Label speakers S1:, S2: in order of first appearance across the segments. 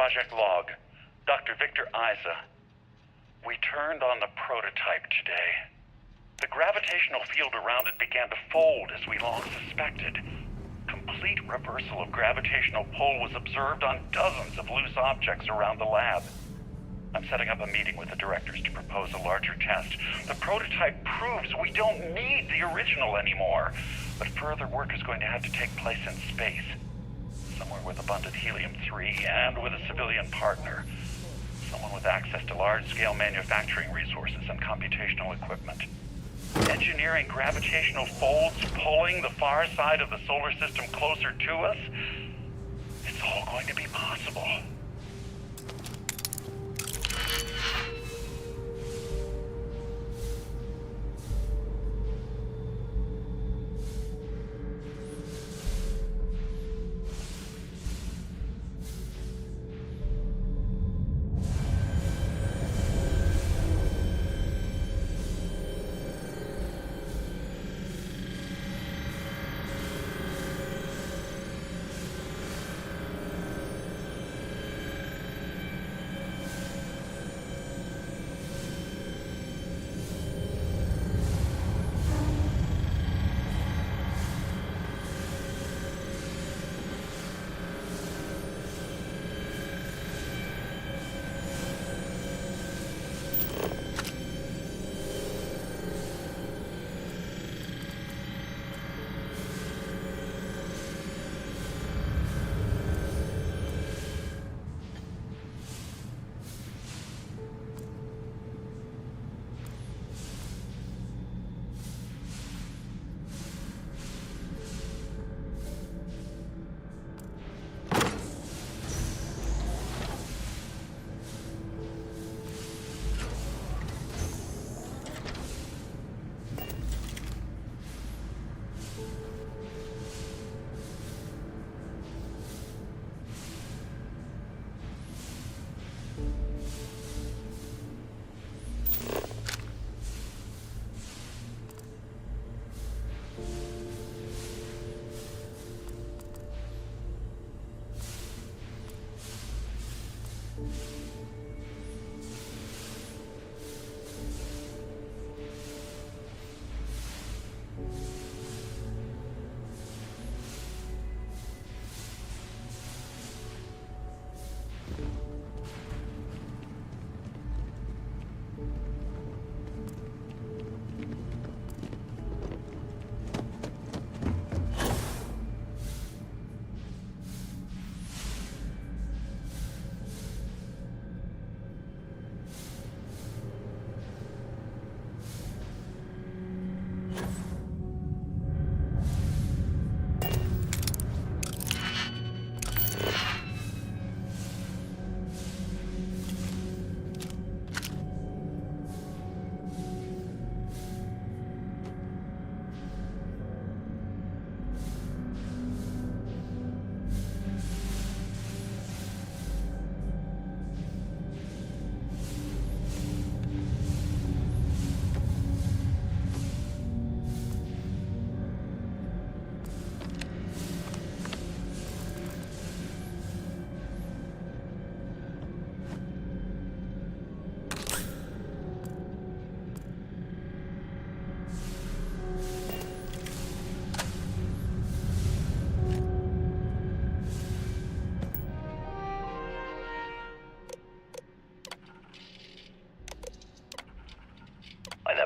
S1: Project log. Dr. Victor Isa. We turned on the prototype today. The gravitational field around it began to fold as we long suspected. Complete reversal of gravitational pull was observed on dozens of loose objects around the lab. I'm setting up a meeting with the directors to propose a larger test. The prototype proves we don't need the original anymore, but further work is going to have to take place in space. Somewhere with abundant helium-3 and with a civilian partner. Someone with access to large-scale manufacturing resources and computational equipment. Engineering gravitational folds pulling the far side of the solar system closer to us? It's all going to be possible.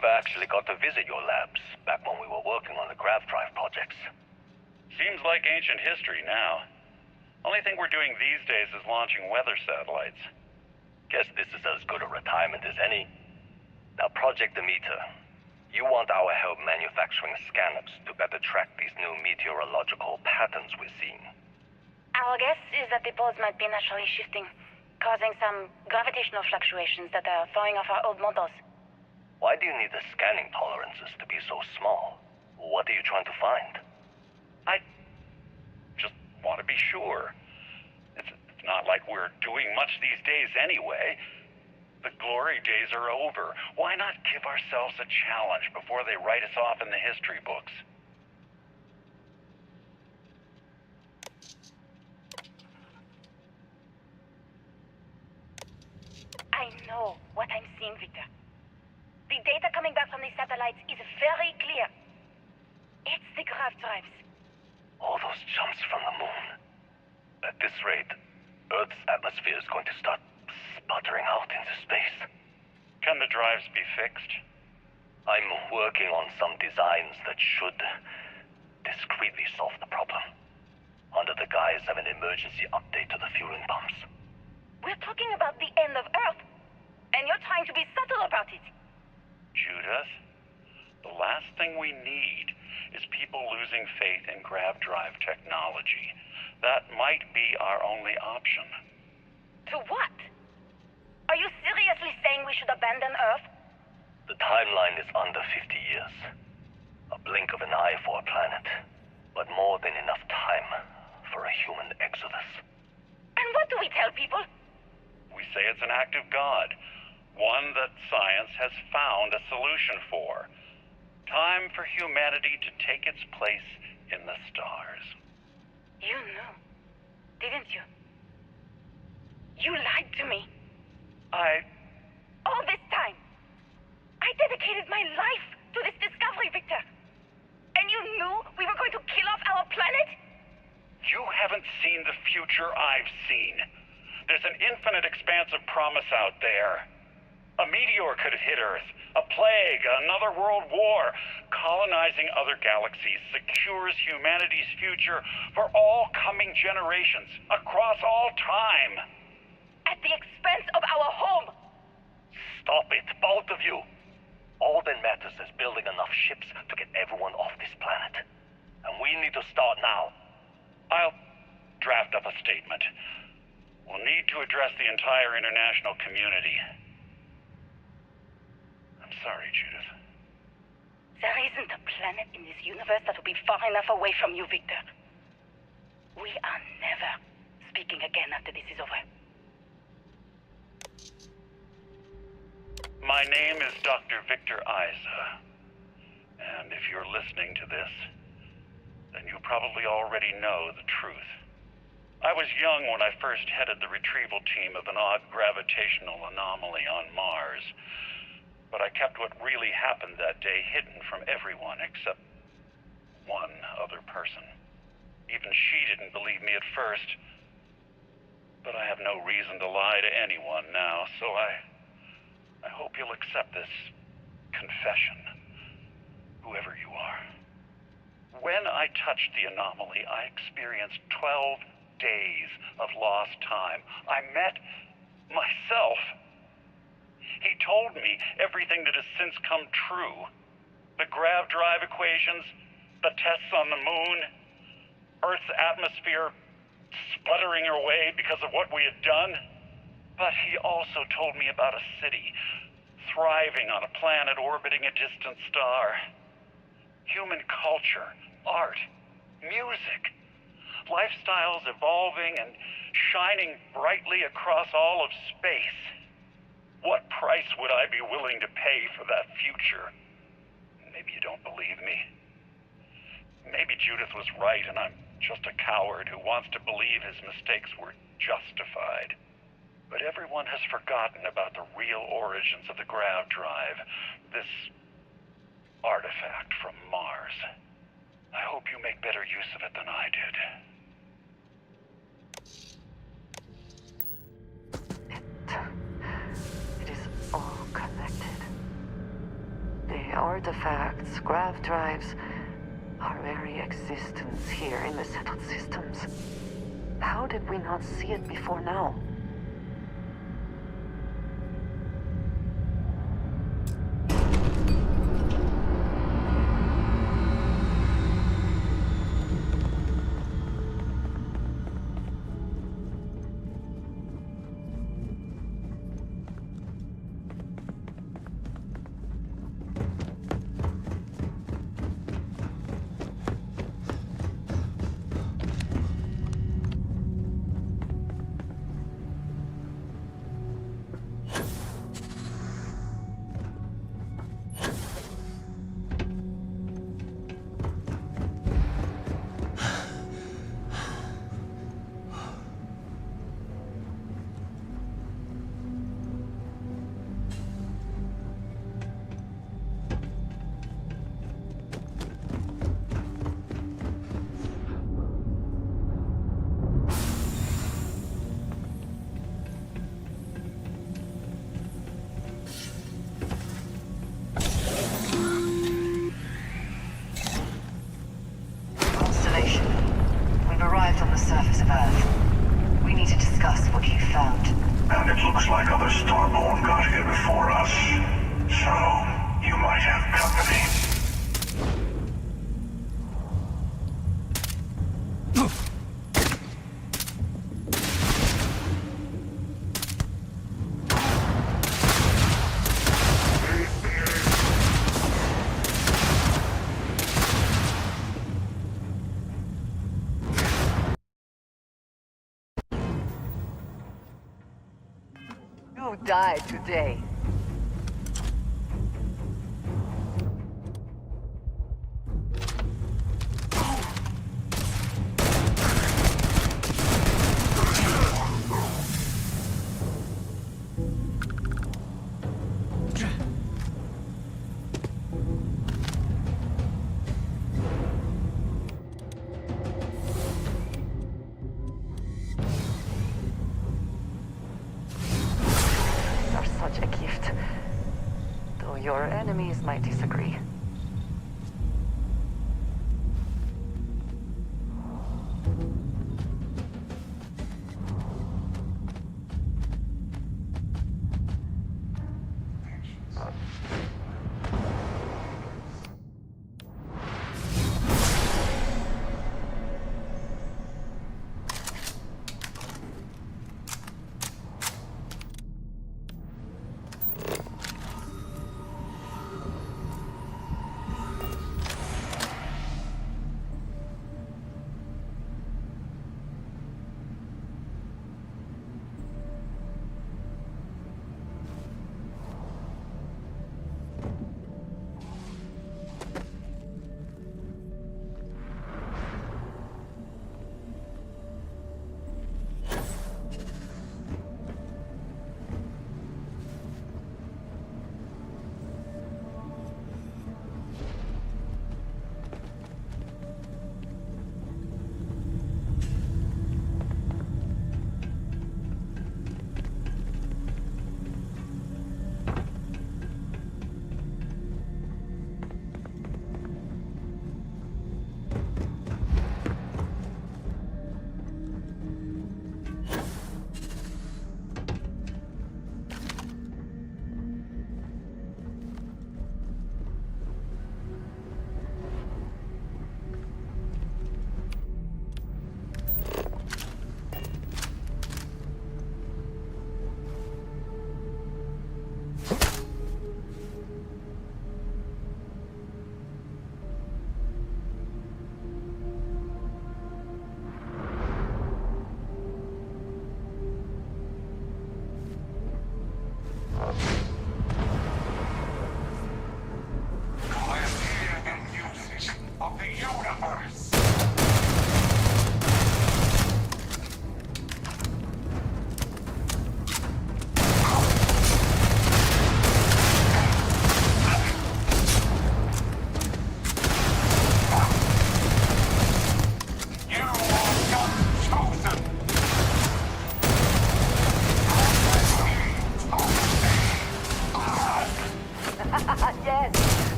S2: Actually got to visit your labs back when we were working on the grav drive projects.
S1: Seems like ancient history now. Only thing we're doing these days is launching weather satellites.
S2: Guess this is as good a retirement as any. Now, Project Emitter, you want our help manufacturing scanners to better track these new meteorological patterns we're seeing.
S3: Our guess is that the poles might be naturally shifting, causing some gravitational fluctuations that are throwing off our old models.
S2: Why do you need the scanning tolerances to be so small? What are you trying to find?
S1: I just want to be sure. It's not like we're doing much these days anyway. The glory days are over. Why not give ourselves a challenge before they write us off in the history books?
S3: know what I'm seeing, Victor. The data coming back from the satellites is very clear. It's the grav drives.
S2: All those jumps from the moon. At this rate, Earth's atmosphere is going to start sputtering out into space.
S1: Can the drives be fixed?
S2: I'm working on some designs that should discreetly solve the problem, under the guise of an emergency update to the fueling pumps.
S3: We're talking about the end of Earth, and you're trying to be subtle about it.
S1: Judith, the last thing we need is people losing faith in grav drive technology. That might be our only option.
S3: To what? Are you seriously saying we should abandon Earth?
S2: The timeline is under 50 years. A blink of an eye for a planet, but more than enough time for a human exodus.
S3: And what do we tell people?
S1: We say it's an act of God, one that science has found a solution for. Time for humanity to take its place in the stars.
S3: You knew, didn't you? You lied to me. All this time, I dedicated my life to this discovery, Victor. And you knew we were going to kill off our planet?
S1: You haven't seen the future I've seen. There's an infinite expanse of promise out there. A meteor could have hit Earth. A plague, another world war. Colonizing other galaxies secures humanity's future for all coming generations, across all time.
S3: At the expense of our home.
S2: Stop it, both of you. All that matters is building enough ships to get everyone off this planet. And we need to start now.
S1: I'll draft up a statement. We'll need to address the entire international community. I'm sorry, Judith.
S3: There isn't a planet in this universe that will be far enough away from you, Victor. We are never speaking again after this is over.
S1: My name is Dr. Victor Isa. And if you're listening to this, then you probably already know the truth. I was young when I first headed the retrieval team of an odd gravitational anomaly on Mars. But I kept what really happened that day hidden from everyone except one other person. Even she didn't believe me at first. But I have no reason to lie to anyone now, so I hope you'll accept this confession, whoever you are. When I touched the anomaly, I experienced 12 days of lost time. I met myself. He told me everything that has since come true. The grav drive equations, the tests on the moon, Earth's atmosphere sputtering away because of what we had done. But he also told me about a city thriving on a planet orbiting a distant star. Human culture, art, music, lifestyles evolving and shining brightly across all of space. What price would I be willing to pay for that future? Maybe you don't believe me. Maybe Judith was right and I'm just a coward who wants to believe his mistakes were justified. But everyone has forgotten about the real origins of the grav drive, this artifact from Mars. I hope you make better use of it than I did.
S4: It is all connected. The artifacts, grav drives, our very existence here in the settled systems. How did we not see it before now? who died today. Are such a gift. Though your enemies might disagree.